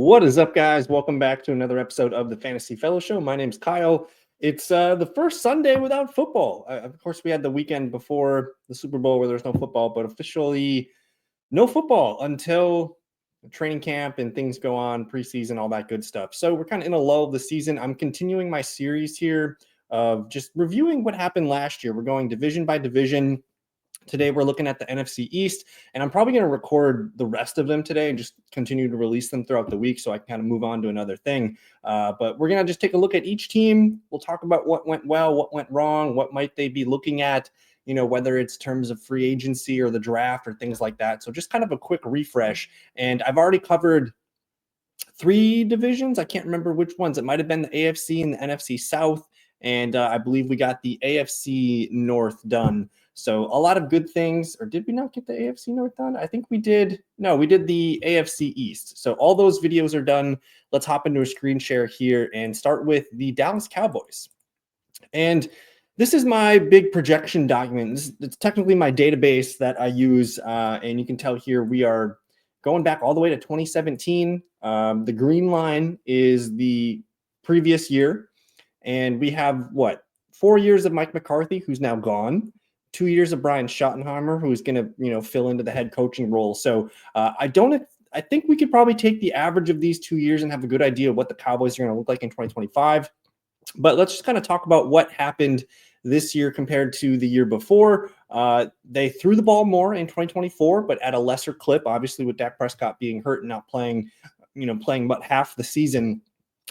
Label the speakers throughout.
Speaker 1: What is up, guys? Welcome back to another episode of the Fantasy Fellow Show. My name's Kyle. It's the first Sunday without football. Of course, we had the weekend before the Super Bowl where there's no football, but officially no football until training camp and things go on, preseason, all that good stuff. So we're kind of in a lull of the season. I'm continuing my series here of just reviewing what happened last year. We're going division by division. Today, we're looking at the NFC East, and I'm probably going to record the rest of them today and just continue to release them throughout the week so I can kind of move on to another thing. But we're going to just take a look at each team. We'll talk about what went well, what went wrong, what might they be looking at, whether it's terms of free agency or the draft or things like that. So just kind of a quick refresh. And I've already covered 3 divisions. I can't remember which ones. It might have been the AFC and the NFC South. And I believe we got the AFC North done. So a lot of good things. Or did we not get the AFC North done? I think we did. No, we did the AFC East. So all those videos are done. Let's hop into a screen share here and start with the Dallas Cowboys. And this is my big projection document. It's technically my database that I use. And you can tell here we are going back all the way to 2017. The green line is the previous year. And we have 4 years of Mike McCarthy, who's now gone, 2 years of Brian Schottenheimer, who's going to, fill into the head coaching role. So I think we could probably take the average of these 2 years and have a good idea of what the Cowboys are going to look like in 2025. But let's just kind of talk about what happened this year compared to the year before. They threw the ball more in 2024, but at a lesser clip, obviously with Dak Prescott being hurt and not playing about half the season.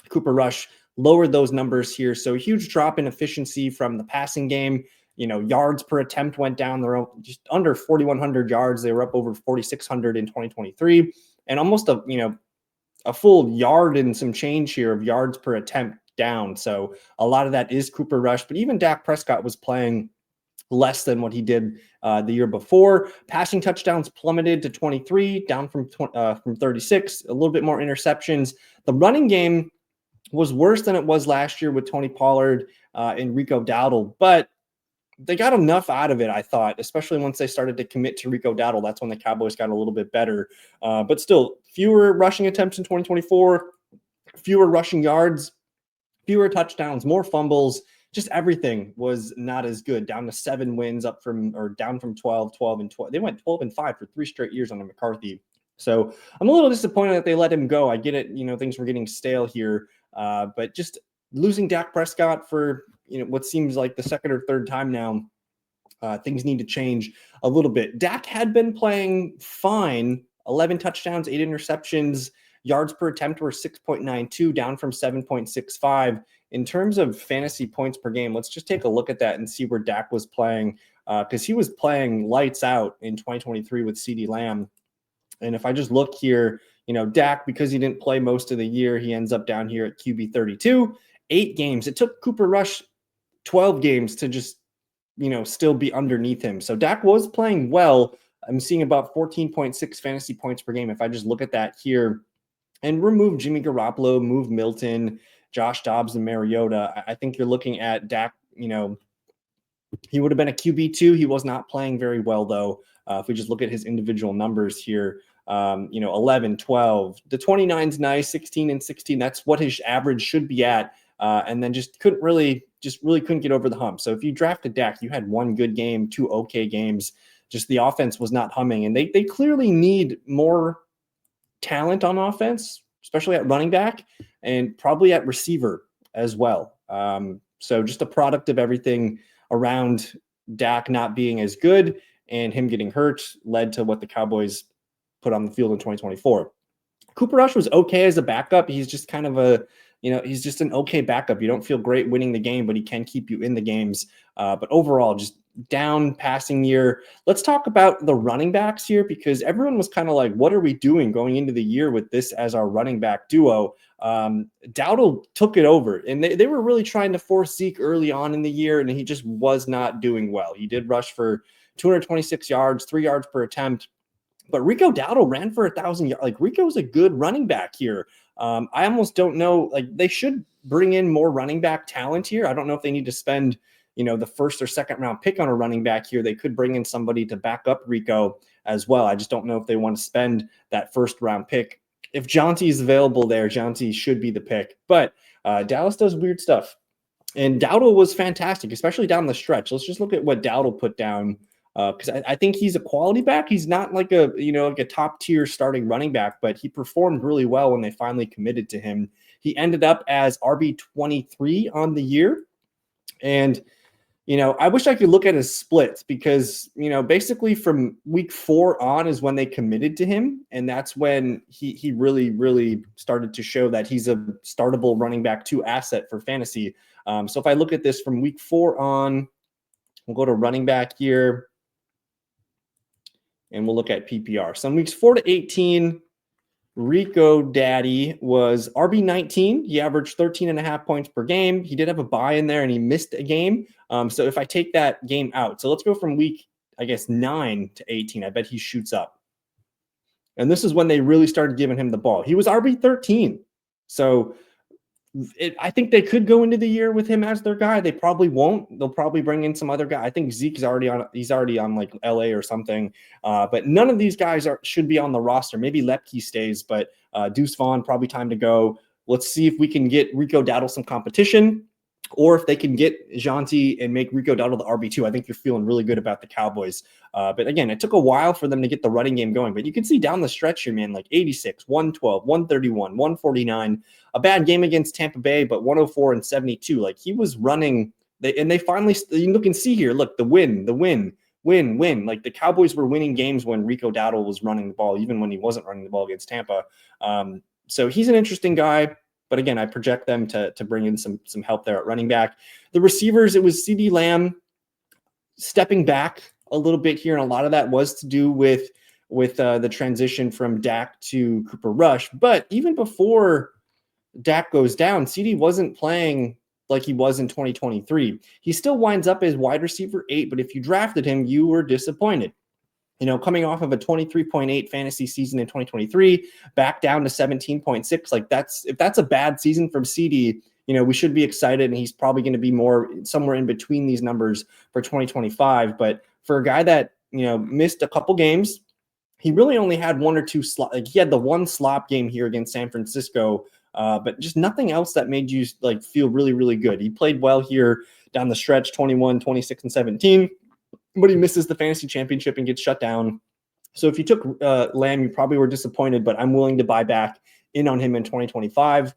Speaker 1: Cooper Rush lowered those numbers here. So a huge drop in efficiency from the passing game. Yards per attempt went down. They're just under 4,100 yards. They were up over 4,600 in 2023, and almost a full yard and some change here of yards per attempt down. So a lot of that is Cooper Rush, but even Dak Prescott was playing less than what he did the year before. Passing touchdowns plummeted to 23, down from 36. A little bit more interceptions. The running game was worse than it was last year with Tony Pollard and Rico Dowdle, but they got enough out of it, I thought, especially once they started to commit to Rico Dowdle. That's when the Cowboys got a little bit better. But still, fewer rushing attempts in 2024, fewer rushing yards, fewer touchdowns, more fumbles. Just everything was not as good. Down to 7 wins, down from 12 and 12. They went 12-5 for 3 straight years under McCarthy. So I'm a little disappointed that they let him go. I get it. Things were getting stale here. But just losing Dak Prescott for what seems like the second or third time now, things need to change a little bit. Dak had been playing fine, 11 touchdowns, 8 interceptions, yards per attempt were 6.92, down from 7.65. In terms of fantasy points per game, let's just take a look at that and see where Dak was playing, because he was playing lights out in 2023 with CeeDee Lamb. And if I just look here, Dak, because he didn't play most of the year, he ends up down here at QB 32, 8 games. It took Cooper Rush 12 games to just, still be underneath him. So Dak was playing well. I'm seeing about 14.6 fantasy points per game. If I just look at that here and remove Jimmy Garoppolo, move Milton, Josh Dobbs, and Mariota, I think you're looking at Dak, he would have been a QB2. He was not playing very well, though. If we just look at his individual numbers here, 11, 12, the 29's nice, 16 and 16. That's what his average should be at. And then just really couldn't get over the hump. So if you drafted Dak, you had 1 good game, 2 okay games. Just the offense was not humming. And they clearly need more talent on offense, especially at running back and probably at receiver as well. So just a product of everything around Dak not being as good and him getting hurt led to what the Cowboys put on the field in 2024. Cooper Rush was okay as a backup. He's just kind of he's just an okay backup. You don't feel great winning the game, but he can keep you in the games. But overall, just down passing year. Let's talk about the running backs here, because everyone was kind of like, what are we doing going into the year with this as our running back duo? Dowdle took it over, and they were really trying to force Zeke early on in the year, and he just was not doing well. He did rush for 226 yards, 3 yards per attempt. But Rico Dowdle ran for 1,000 yards. Like, Rico's a good running back here. I almost don't know. Like, they should bring in more running back talent here. I don't know if they need to spend, the first or second round pick on a running back here. They could bring in somebody to back up Rico as well. I just don't know if they want to spend that first round pick if Jonty is available there, Jonty should be the pick. But Dallas does weird stuff. And Dowdle was fantastic, especially down the stretch. Let's just look at what Dowdle put down, because I think he's a quality back. He's not like a top tier starting running back, but he performed really well when they finally committed to him. He ended up as RB23 on the year. And I wish I could look at his splits because, basically from week 4 on is when they committed to him. And that's when he really, really started to show that he's a startable running back 2 asset for fantasy. So if I look at this from week 4 on, we'll go to running back here and we'll look at PPR. So in weeks 4 to 18, Rico Daddy was RB19. He averaged 13.5 points per game. He did have a bye in there and he missed a game. So if I take that game out, so let's go from week, 9 to 18. I bet he shoots up. And this is when they really started giving him the ball. He was RB13. So I think they could go into the year with him as their guy. They probably won't. They'll probably bring in some other guy. I think Zeke's already on. He's already on like LA or something. But none of these guys should be on the roster. Maybe Lepke stays, but Deuce Vaughn probably time to go. Let's see if we can get Rico Dowdle some competition, or if they can get Jonty and make Rico Dowdle the RB2. I think you're feeling really good about the Cowboys. But again, it took a while for them to get the running game going. But you can see down the stretch here, man, like 86, 112, 131, 149. A bad game against Tampa Bay, but 104 and 72. Like he was running, and they finally, you can see here, look, the win. Like the Cowboys were winning games when Rico Dowdle was running the ball, even when he wasn't running the ball against Tampa. So he's an interesting guy. But again, I project them to bring in some help there at running back. The receivers, it was CeeDee Lamb stepping back a little bit here, and a lot of that was to do with the transition from Dak to Cooper Rush. But even before Dak goes down, CeeDee wasn't playing like he was in 2023. He still winds up as wide receiver 8, but if you drafted him, you were disappointed. Coming off of a 23.8 fantasy season in 2023, back down to 17.6. Like if that's a bad season from CeeDee, we should be excited, and he's probably going to be more somewhere in between these numbers for 2025. But for a guy that, missed a couple games, he really only had one or two slop. Like he had the one slop game here against San Francisco, but just nothing else that made you like feel really, really good. He played well here down the stretch, 21, 26, and 17. But he misses the fantasy championship and gets shut down. So if you took Lamb, you probably were disappointed, but I'm willing to buy back in on him in 2025.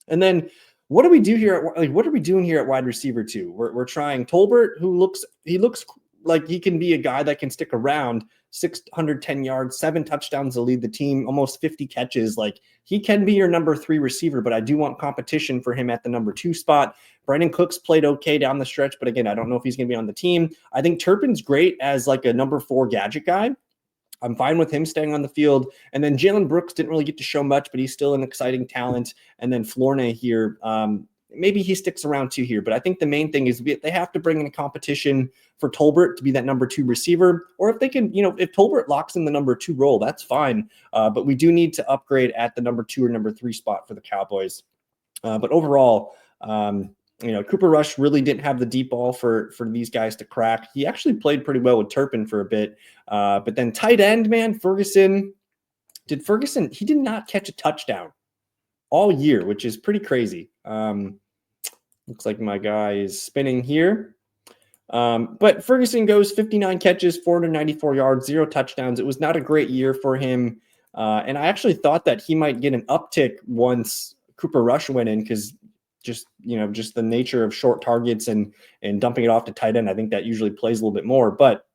Speaker 1: And then what do we do here? What are we doing here at wide receiver 2? We're trying Tolbert, who looks like he can be a guy that can stick around. 610 yards, 7 touchdowns to lead the team, almost 50 catches. Like he can be your number 3 receiver, but I do want competition for him at the number 2 spot. Brandon Cooks played okay down the stretch, but again, I don't know if he's going to be on the team. I think Turpin's great as like a number 4 gadget guy. I'm fine with him staying on the field. And then Jalen Brooks didn't really get to show much, but he's still an exciting talent. And then Flornay here, maybe he sticks around too here, but I think the main thing is they have to bring in a competition for Tolbert to be that number 2 receiver, or if they can, if Tolbert locks in the number 2 role, that's fine. But we do need to upgrade at the number 2 or number 3 spot for the Cowboys. But overall, Cooper Rush really didn't have the deep ball for these guys to crack. He actually played pretty well with Turpin for a bit. But then tight end, man, Ferguson, he did not catch a touchdown all year, which is pretty crazy. Looks like my guy is spinning here. But Ferguson goes 59 catches, 494 yards, 0 touchdowns. It was not a great year for him. And I actually thought that he might get an uptick once Cooper Rush went in, because just the nature of short targets and dumping it off to tight end, I think that usually plays a little bit more. But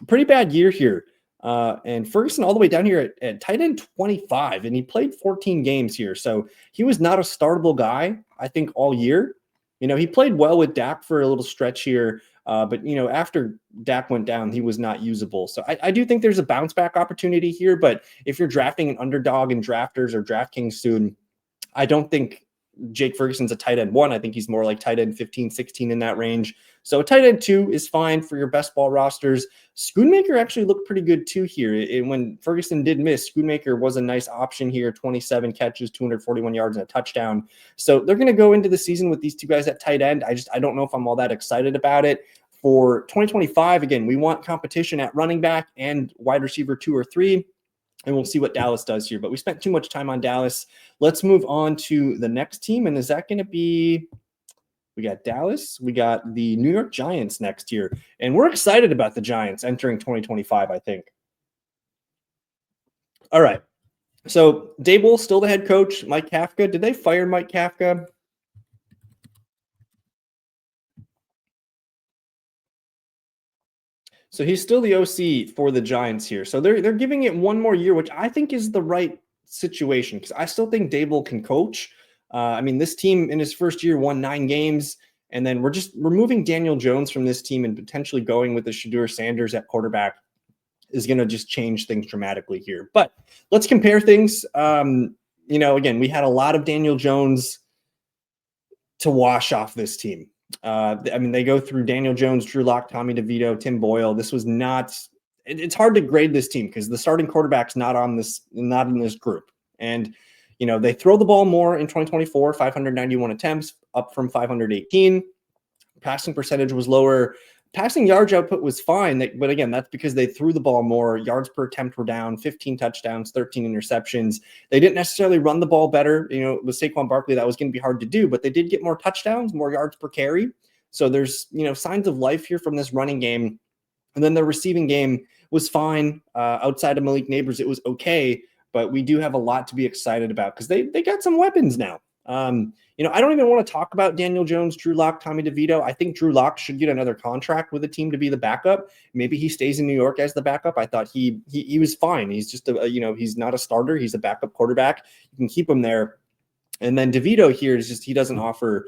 Speaker 1: a pretty bad year here. And Ferguson all the way down here at tight end 25, and he played 14 games here. So he was not a startable guy, I think, all year. He played well with Dak for a little stretch here, but after Dak went down, he was not usable. So I do think there's a bounce back opportunity here, but if you're drafting an underdog in drafters or DraftKings soon, I don't think Jake Ferguson's a tight end 1. I think he's more like tight end 15, 16 in that range. So tight end 2 is fine for your best ball rosters. Schoonmaker actually looked pretty good too here. When Ferguson did miss, Schoonmaker was a nice option here. 27 catches, 241 yards, and a touchdown. So they're going to go into the season with these 2 guys at tight end. I don't know if I'm all that excited about it. For 2025, again, we want competition at running back and wide receiver 2 or 3. and we'll see what Dallas does here. But we spent too much time on Dallas. Let's move on to the next team. And is that going to be, we got Dallas, we got the New York Giants next year. And we're excited about the Giants entering 2025, I think. All right. So Daboll, still the head coach. Mike Kafka, did they fire Mike Kafka? So he's still the OC for the Giants here. So they're giving it one more year, which I think is the right situation because I still think Daboll can coach. I mean, this team in his first year won 9 games, and then we're just removing Daniel Jones from this team and potentially going with the Shedeur Sanders at quarterback is going to just change things dramatically here. But let's compare things. Again, we had a lot of Daniel Jones to wash off this team. They go through Daniel Jones, Drew Lock, Tommy DeVito, Tim Boyle. This was not. It's hard to grade this team because the starting quarterback's not in this group. And they throw the ball more in 2024, 591 attempts, up from 518. Passing percentage was lower. Passing yards output was fine, but again, that's because they threw the ball more. Yards per attempt were down, 15 touchdowns, 13 interceptions. They didn't necessarily run the ball better. With Saquon Barkley, that was going to be hard to do, but they did get more touchdowns, more yards per carry. So there's, signs of life here from this running game. And then the receiving game was fine. Outside of Malik Nabers, it was okay, but we do have a lot to be excited about because they got some weapons now. I don't even want to talk about Daniel Jones, Drew Lock, Tommy DeVito. I think Drew Lock should get another contract with a team to be the backup. Maybe he stays in New York as the backup. I thought he was fine. He's just he's not a starter. He's a backup quarterback. You can keep him there. And then DeVito here is just, he doesn't offer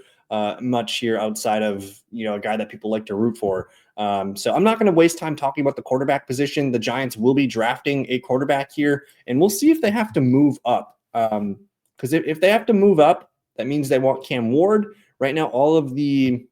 Speaker 1: much here outside of, a guy that people like to root for. So I'm not going to waste time talking about the quarterback position. The Giants will be drafting a quarterback here, and we'll see if they have to move up. Because if they have to move up, that means they want Cam Ward. Right now, all of the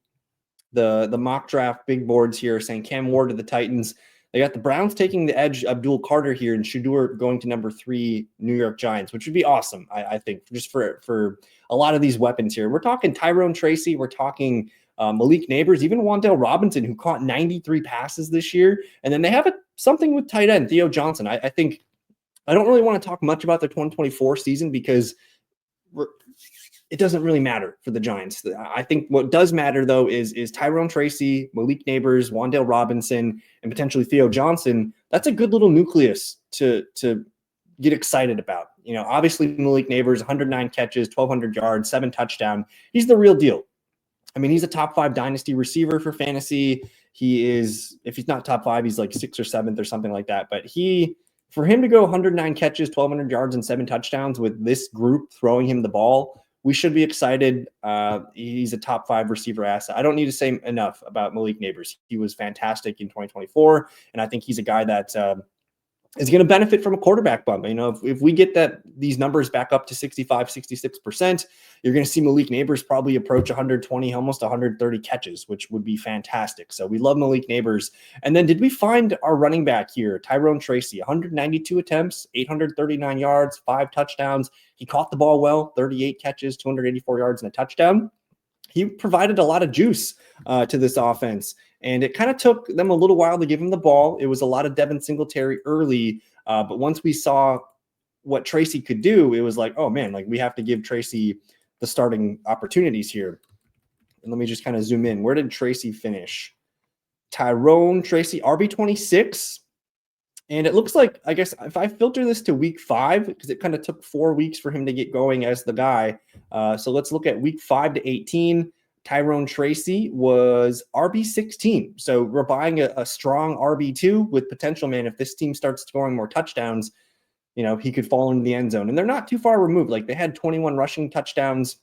Speaker 1: mock draft big boards here are saying Cam Ward to the Titans. They got the Browns taking the edge, Abdul Carter here, and Shedeur going to number 3, New York Giants, which would be awesome, I think, just for a lot of these weapons here. We're talking Tyrone Tracy. We're talking Malik Nabers, even Wan'Dale Robinson, who caught 93 passes this year. And then they have something with tight end, Theo Johnson. I think I don't really want to talk much about the 2024 season because it doesn't really matter for the Giants. I think what does matter, though, is Tyrone Tracy, Malik Nabers, Wan'Dale Robinson, and potentially Theo Johnson. That's a good little nucleus to get excited about. Obviously Malik Nabers, 109 catches, 1,200 yards, 7 touchdowns. He's the real deal. I mean, he's a top 5 dynasty receiver for fantasy. He is, if he's not top 5, he's like 6th or 7th or something like that. But for him to go 109 catches, 1,200 yards, and 7 touchdowns with this group throwing him the ball, we should be excited. He's a top 5 receiver asset. I don't need to say enough about Malik Nabers. He was fantastic in 2024, and I think he's a guy that is going to benefit from a quarterback bump. If we get these numbers back up to 65, 66%, you're going to see Malik Nabers probably approach 120, almost 130 catches, which would be fantastic. So we love Malik Nabers. And then did we find our running back here, Tyrone Tracy, 192 attempts, 839 yards, 5 touchdowns. He caught the ball well, 38 catches, 284 yards, and a touchdown. He provided a lot of juice to this offense. And it kind of took them a little while to give him the ball. It was a lot of Devin Singletary early. But once we saw what Tracy could do, it was like, oh, man, we have to give Tracy the starting opportunities here. And let me just kind of zoom in. Where did Tracy finish? Tyrone Tracy, RB26. And it looks like, I guess, if I filter this to week 5, because it kind of took 4 weeks for him to get going as the guy. So let's look at week 5 to 18. Tyrone Tracy was RB16. So we're buying a strong RB2 with potential, man. If this team starts scoring more touchdowns, he could fall into the end zone. And they're not too far removed. They had 21 rushing touchdowns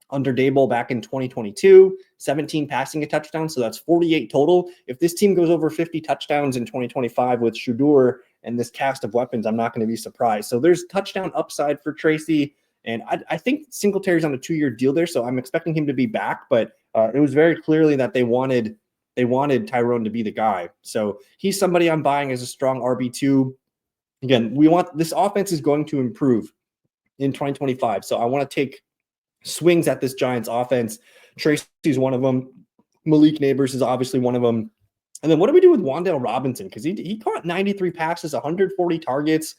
Speaker 1: under Daboll back in 2022, 17 passing a touchdown. So that's 48 total. If this team goes over 50 touchdowns in 2025 with Shedeur and this cast of weapons, I'm not going to be surprised. So there's touchdown upside for Tracy. And I think Singletary's on a 2-year deal there, so I'm expecting him to be back. But it was very clearly that they wanted Tyrone to be the guy. So he's somebody I'm buying as a strong RB2. Again, this offense is going to improve in 2025. So I want to take swings at this Giants offense. Tracy's one of them. Malik Nabers is obviously one of them. And then what do we do with Wan'Dale Robinson? Because he caught 93 passes, 140 targets.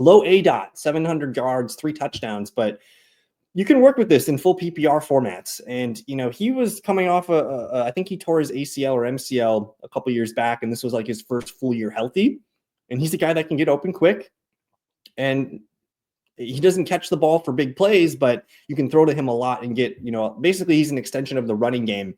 Speaker 1: Low ADOT, 700 yards, 3 touchdowns, but you can work with this in full PPR formats. And, he was coming off I think he tore his ACL or MCL a couple years back, and this was like his first full year healthy. And he's a guy that can get open quick. And he doesn't catch the ball for big plays, but you can throw to him a lot and get, basically he's an extension of the running game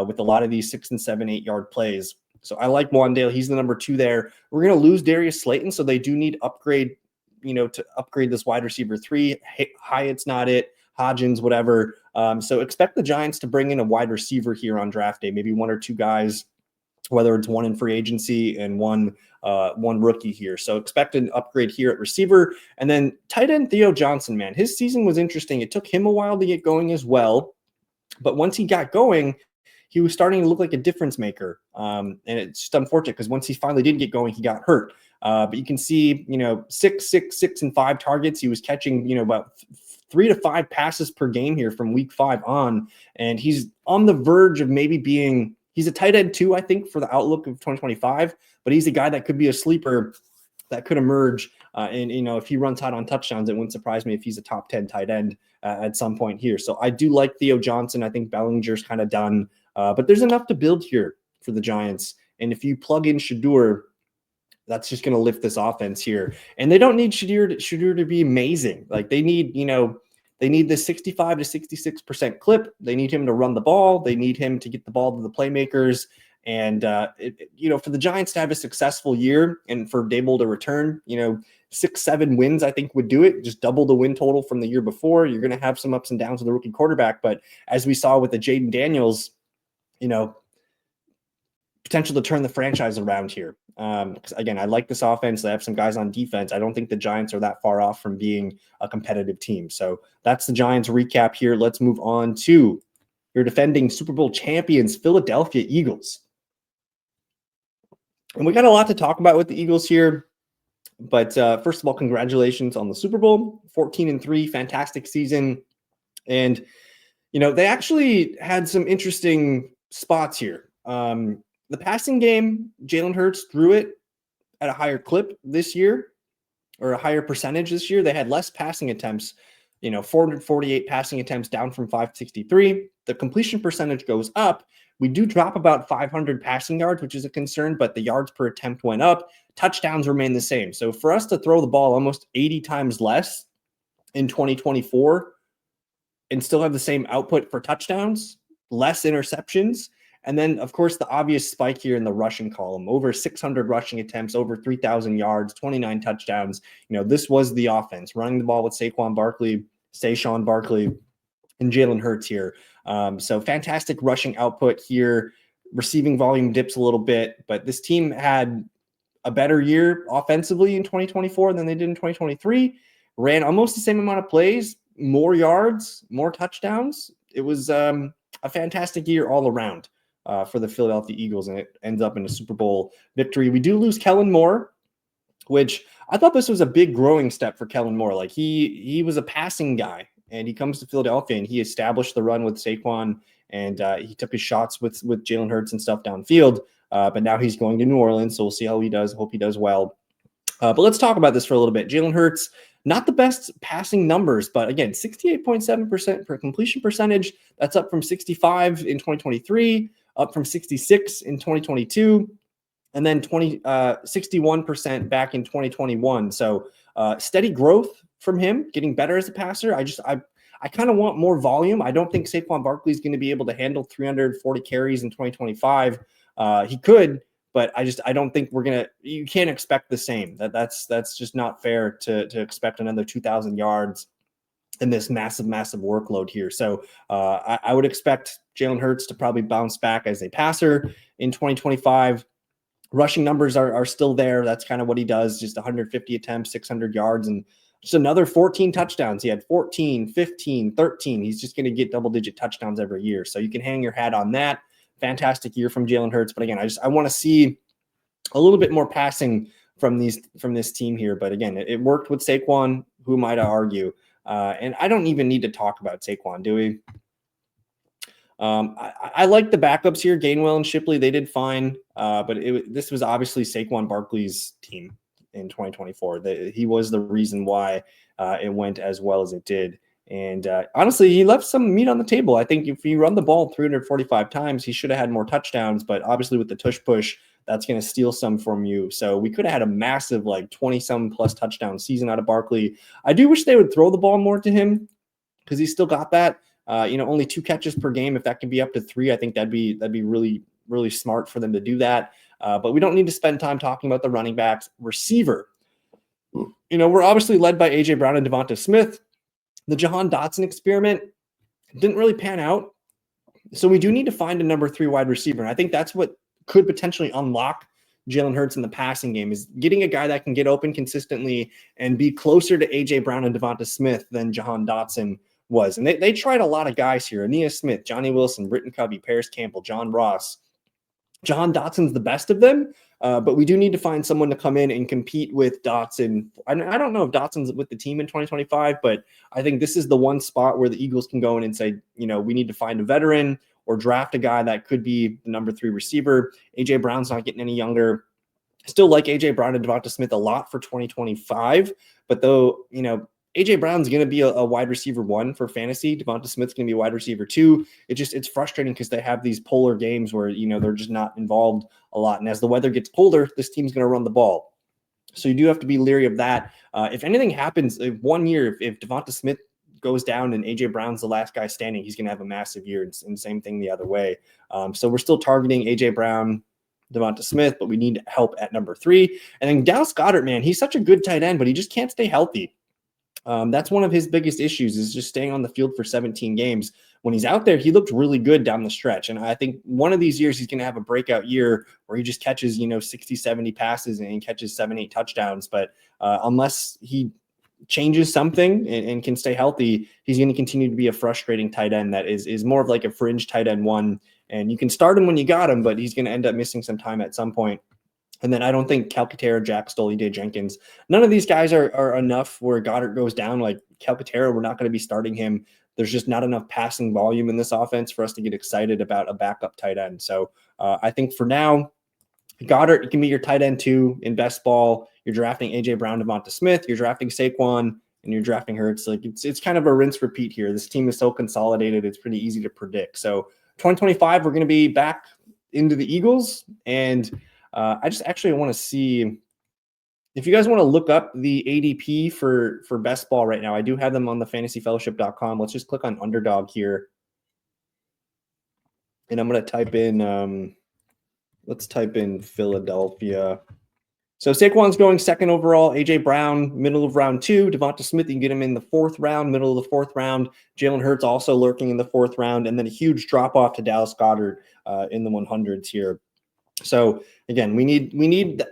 Speaker 1: with a lot of these 6 and 7, 8 yard plays. So I like Wandale. He's the number 2 there. We're going to lose Darius Slayton, so they do need upgrade, to upgrade this wide receiver 3. Hyatt's not it. Hodgins, whatever. So expect the Giants to bring in a wide receiver here on draft day, maybe 1 or 2 guys, whether it's one in free agency and one rookie here. So expect an upgrade here at receiver. And then tight end Theo Johnson, man, his season was interesting. It took him a while to get going as well. But once he got going, he was starting to look like a difference maker. And it's just unfortunate because once he finally did get going, he got hurt. But you can see, 6 and 5 targets. He was catching, about 3 to 5 passes per game here from week 5 on. And he's on the verge of maybe being, he's a tight end 2, I think, for the outlook of 2025, but he's a guy that could be a sleeper that could emerge. And, if he runs hot on touchdowns, it wouldn't surprise me if he's a top 10 tight end at some point here. So I do like Theo Johnson. I think Bellinger's kind of done, but there's enough to build here for the Giants. And if you plug in Shedeur, that's just going to lift this offense here. And they don't need Shedeur to be amazing. Like they need, they need this 65 to 66% clip. They need him to run the ball. They need him to get the ball to the playmakers. And, for the Giants to have a successful year and for Dable to return, 6-7 wins, I think would do it. Just double the win total from the year before. You're going to have some ups and downs with the rookie quarterback. But as we saw with the Jaden Daniels, potential to turn the franchise around here. Because again, I like this offense. They have some guys on defense. I don't think the Giants are that far off from being a competitive team. So that's the Giants recap here. Let's move on to your defending Super Bowl champions, Philadelphia Eagles. And we got a lot to talk about with the Eagles here. But first of all, congratulations on the Super Bowl, 14-3, fantastic season. And, they actually had some interesting spots here. The passing game, Jalen Hurts threw it at a higher clip this year, or a higher percentage this year. They had less passing attempts, 448 passing attempts down from 563. The completion percentage goes up. We do drop about 500 passing yards, which is a concern, but the yards per attempt went up. Touchdowns remain the same. So for us to throw the ball almost 80 times less in 2024 and still have the same output for touchdowns, less interceptions, and then, of course, the obvious spike here in the rushing column, over 600 rushing attempts, over 3,000 yards, 29 touchdowns. This was the offense, running the ball with Saquon Barkley, and Jalen Hurts here. So fantastic rushing output here. Receiving volume dips a little bit, but this team had a better year offensively in 2024 than they did in 2023. Ran almost the same amount of plays, more yards, more touchdowns. It was a fantastic year all around for the Philadelphia Eagles, and it ends up in a Super Bowl victory. We do lose Kellen Moore, which I thought this was a big growing step for Kellen Moore. Like he was a passing guy, and he comes to Philadelphia, and he established the run with Saquon, and he took his shots with Jalen Hurts and stuff downfield. But now he's going to New Orleans, so we'll see how he does. Hope he does well. But let's talk about this for a little bit. Jalen Hurts, not the best passing numbers, but again, 68.7% per completion percentage. That's up from 65 in 2023, up from 66 in 2022, and then 61% back in 2021. So steady growth from him, getting better as a passer. I kind of want more volume. I don't think Saquon Barkley is going to be able to handle 340 carries in 2025. He could, but I don't think you can't expect the same. That's just not fair to expect another 2,000 yards in this massive workload here. So I would expect Jalen Hurts to probably bounce back as a passer in 2025. Rushing numbers are still there. That's kind of what he does, just 150 attempts, 600 yards, and just another 14 touchdowns. He had 14, 15, 13. He's just going to get double-digit touchdowns every year. So you can hang your hat on that. Fantastic year from Jalen Hurts. But again, I want to see a little bit more passing from this team here. But again, it worked with Saquon. Who am I to argue? And I don't even need to talk about Saquon, do we? I like the backups here. Gainwell and Shipley, they did fine. But this was obviously Saquon Barkley's team. in 2024. He was the reason why it went as well as it did. And honestly, he left some meat on the table. I think if you run the ball 345 times, he should have had more touchdowns. But obviously with the tush push, that's going to steal some from you. So we could have had a massive 20-some plus touchdown season out of Barkley. I do wish they would throw the ball more to him because he's still got that. Only 2 catches per game. If that can be up to 3, I think that'd be really, really smart for them to do that. But we don't need to spend time talking about the running backs. Receiver. We're obviously led by A.J. Brown and Devonta Smith. The Jahan Dotson experiment didn't really pan out. So we do need to find a number 3 wide receiver. And I think that's what could potentially unlock Jalen Hurts in the passing game, is getting a guy that can get open consistently and be closer to A.J. Brown and Devonta Smith than Jahan Dotson was. And they tried a lot of guys here. Aeneas Smith, Johnny Wilson, Britton Covey, Paris Campbell, John Ross. Jahan Dotson's the best of them, but we do need to find someone to come in and compete with Dotson. I don't know if Dotson's with the team in 2025, but I think this is the one spot where the Eagles can go in and say, we need to find a veteran or draft a guy that could be the number 3 receiver. A.J. Brown's not getting any younger. Still like A.J. Brown and Devonta Smith a lot for 2025, but though, A.J. Brown's going to be a wide receiver 1 for fantasy. Devonta Smith's going to be a wide receiver 2. It's frustrating because they have these polar games where, they're just not involved a lot. And as the weather gets colder, this team's going to run the ball. So you do have to be leery of that. If anything happens, if Devonta Smith goes down and A.J. Brown's the last guy standing, he's going to have a massive year. And same thing the other way. So we're still targeting A.J. Brown, Devonta Smith, but we need help at number 3. And then Dallas Goedert, man, he's such a good tight end, but he just can't stay healthy. That's one of his biggest issues, is just staying on the field for 17 games. When he's out there, he looked really good down the stretch. And I think one of these years he's going to have a breakout year where he just catches, 60, 70 passes and catches 7, 8 touchdowns. But unless he changes something and can stay healthy, he's going to continue to be a frustrating tight end that is more of like a fringe tight end 1. And you can start him when you got him, but he's going to end up missing some time at some point. And then I don't think Calcaterra, Jack Stoll, Day Jenkins, none of these guys are enough where Goddard goes down. Like Calcaterra, we're not going to be starting him. There's just not enough passing volume in this offense for us to get excited about a backup tight end. So I think for now, Goddard can be your tight end 2 in best ball. You're drafting A.J. Brown, Devonta Smith. You're drafting Saquon, and you're drafting Hurts. Like it's kind of a rinse repeat here. This team is so consolidated. It's pretty easy to predict. So 2025, we're going to be back into the Eagles. And I just actually want to see if you guys want to look up the ADP for best ball right now. I do have them on the fantasyfellowship.com. Let's just click on underdog here. And I'm going to type in, let's type in Philadelphia. So Saquon's going 2nd overall, A.J. Brown, middle of round 2. Devonta Smith, you can get him in the 4th round, middle of the 4th round. Jalen Hurts also lurking in the 4th round. And then a huge drop off to Dallas Goedert in the 100s here. So again, we need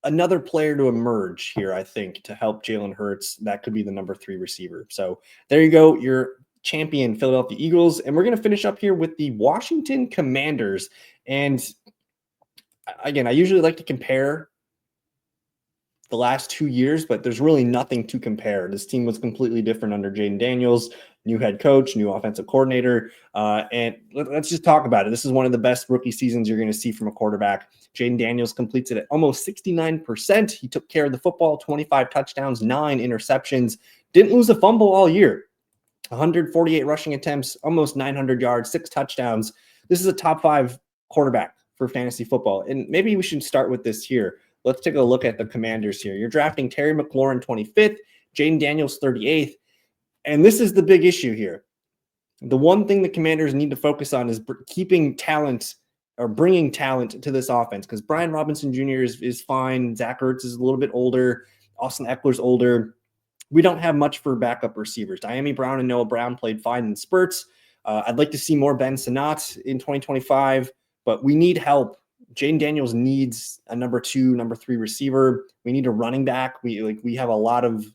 Speaker 1: another player to emerge here, I think, to help Jalen Hurts. That could be the number 3 receiver. So there you go, your champion Philadelphia Eagles. And we're going to finish up here with the Washington Commanders. And again, I usually like to compare the last 2 years, but there's really nothing to compare. This team was completely different under Jaden Daniels, new head coach, new offensive coordinator. And let's just talk about it. This is one of the best rookie seasons you're going to see from a quarterback. Jaden Daniels completes it at almost 69%. He took care of the football, 25 touchdowns, 9 interceptions, didn't lose a fumble all year. 148 rushing attempts, almost 900 yards, 6 touchdowns. This is a top 5 quarterback for fantasy football. And maybe we should start with this here. Let's take a look at the Commanders here. You're drafting Terry McLaurin 25th, Jaden Daniels 38th. And this is the big issue here. The one thing the Commanders need to focus on is keeping talent or bringing talent to this offense, because Brian Robinson Jr. is fine. Zach Ertz is a little bit older. Austin Eckler's older. We don't have much for backup receivers. Diami Brown and Noah Brown played fine in spurts. I'd like to see more Ben Sinnott in 2025, but we need help. Jaden Daniels needs a number 2, number 3 receiver. We need a running back. We have a lot of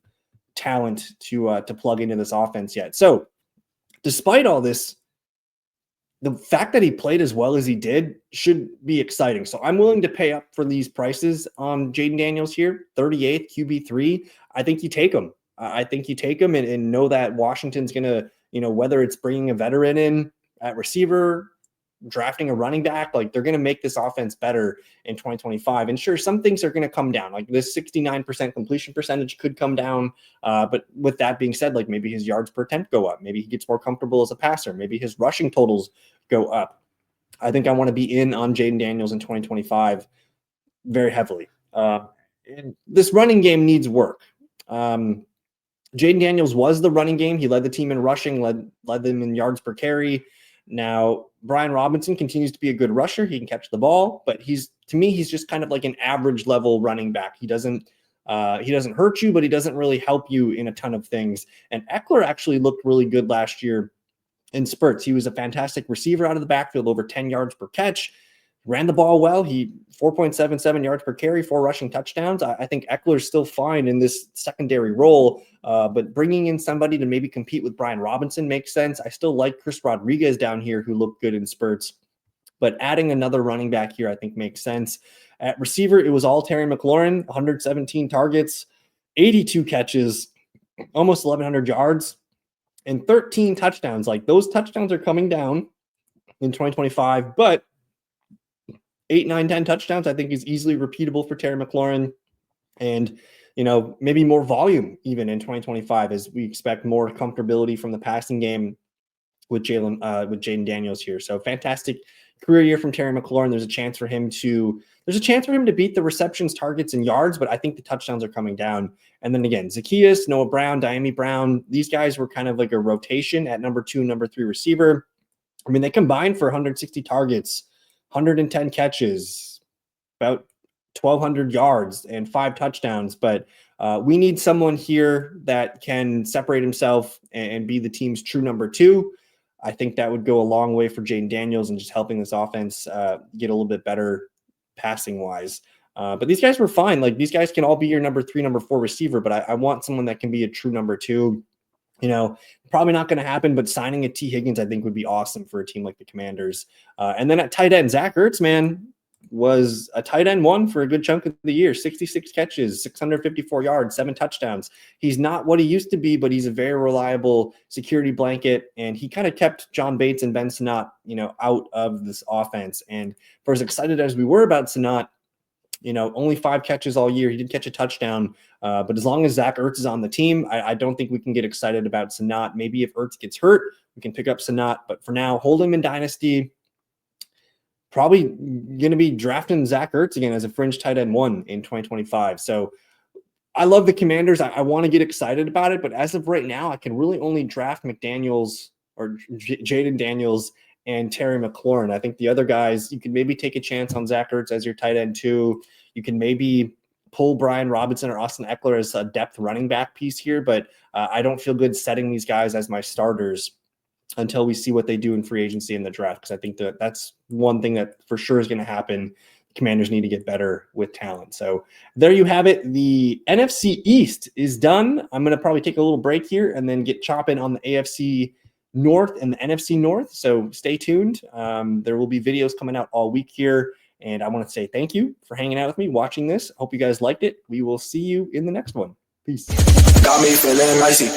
Speaker 1: talent to plug into this offense yet. So despite all this, the fact that he played as well as he did should be exciting. So I'm willing to pay up for these prices on Jaden Daniels here, 38th, QB3. I think you take him. I think you take him and know that Washington's going to, whether it's bringing a veteran in at receiver drafting a running back. Like, they're going to make this offense better in 2025. And sure, some things are going to come down. Like, this 69% completion percentage could come down. But with that being said, like, maybe his yards per attempt go up. Maybe he gets more comfortable as a passer. Maybe his rushing totals go up. I think I want to be in on Jaden Daniels in 2025 very heavily. And this running game needs work. Jaden Daniels was the running game. He led the team in rushing, led them in yards per carry. Now, Brian Robinson continues to be a good rusher. He can catch the ball, but to me, he's just kind of like an average level running back. He doesn't hurt you, but he doesn't really help you in a ton of things. And Eckler actually looked really good last year in spurts. He was a fantastic receiver out of the backfield, over 10 yards per catch. Ran the ball well. He 4.77 yards per carry, 4 rushing touchdowns. I think Eckler's still fine in this secondary role, but bringing in somebody to maybe compete with Brian Robinson makes sense. I still like Chris Rodriguez down here, who looked good in spurts, but adding another running back here I think makes sense. At receiver, it was all Terry McLaurin, 117 targets, 82 catches, almost 1,100 yards, and 13 touchdowns. Like, those touchdowns are coming down in 2025, but 8, 9, 10 touchdowns, I think, is easily repeatable for Terry McLaurin. And, maybe more volume even in 2025, as we expect more comfortability from the passing game with Jaden Daniels here. So fantastic career year from Terry McLaurin. There's a chance for him to beat the receptions, targets, and yards, but I think the touchdowns are coming down. And then again, Zacchaeus, Noah Brown, Diami Brown, these guys were kind of like a rotation at number 2, number 3 receiver. I mean, they combined for 160 targets, 110 catches, about 1,200 yards, and 5 touchdowns. But we need someone here that can separate himself and be the team's true number 2. I think that would go a long way for Jaden Daniels and just helping this offense get a little bit better passing wise. But these guys were fine. Like, these guys can all be your number 3, number 4 receiver, but I want someone that can be a true number 2. Probably not going to happen, but signing a T. Higgins, I think, would be awesome for a team like the Commanders. And then at tight end, Zach Ertz, man, was a tight end 1 for a good chunk of the year. 66 catches, 654 yards, 7 touchdowns. He's not what he used to be, but he's a very reliable security blanket. And he kind of kept John Bates and Ben Sinnott, out of this offense. And for as excited as we were about Sinnott, only 5 catches all year. He did catch a touchdown. But as long as Zach Ertz is on the team, I don't think we can get excited about Sinnott. Maybe if Ertz gets hurt, we can pick up Sinnott. But for now, hold him in Dynasty. Probably going to be drafting Zach Ertz again as a fringe tight end 1 in 2025. So I love the Commanders. I want to get excited about it. But as of right now, I can really only draft McDaniels or Jaden Daniels and Terry McLaurin. I think the other guys, you can maybe take a chance on Zach Ertz as your tight end 2. You can maybe pull Brian Robinson or Austin Eckler as a depth running back piece here, but I don't feel good setting these guys as my starters until we see what they do in free agency in the draft, because I think that's one thing that for sure is going to happen. Commanders need to get better with talent. So there you have it. The NFC East is done. I'm going to probably take a little break here and then get chopping on the AFC North and the NFC North. So stay tuned. There will be videos coming out all week here. And I want to say thank you for hanging out with me, watching this. Hope you guys liked it. We will see you in the next one. Peace. Got me feeling icy.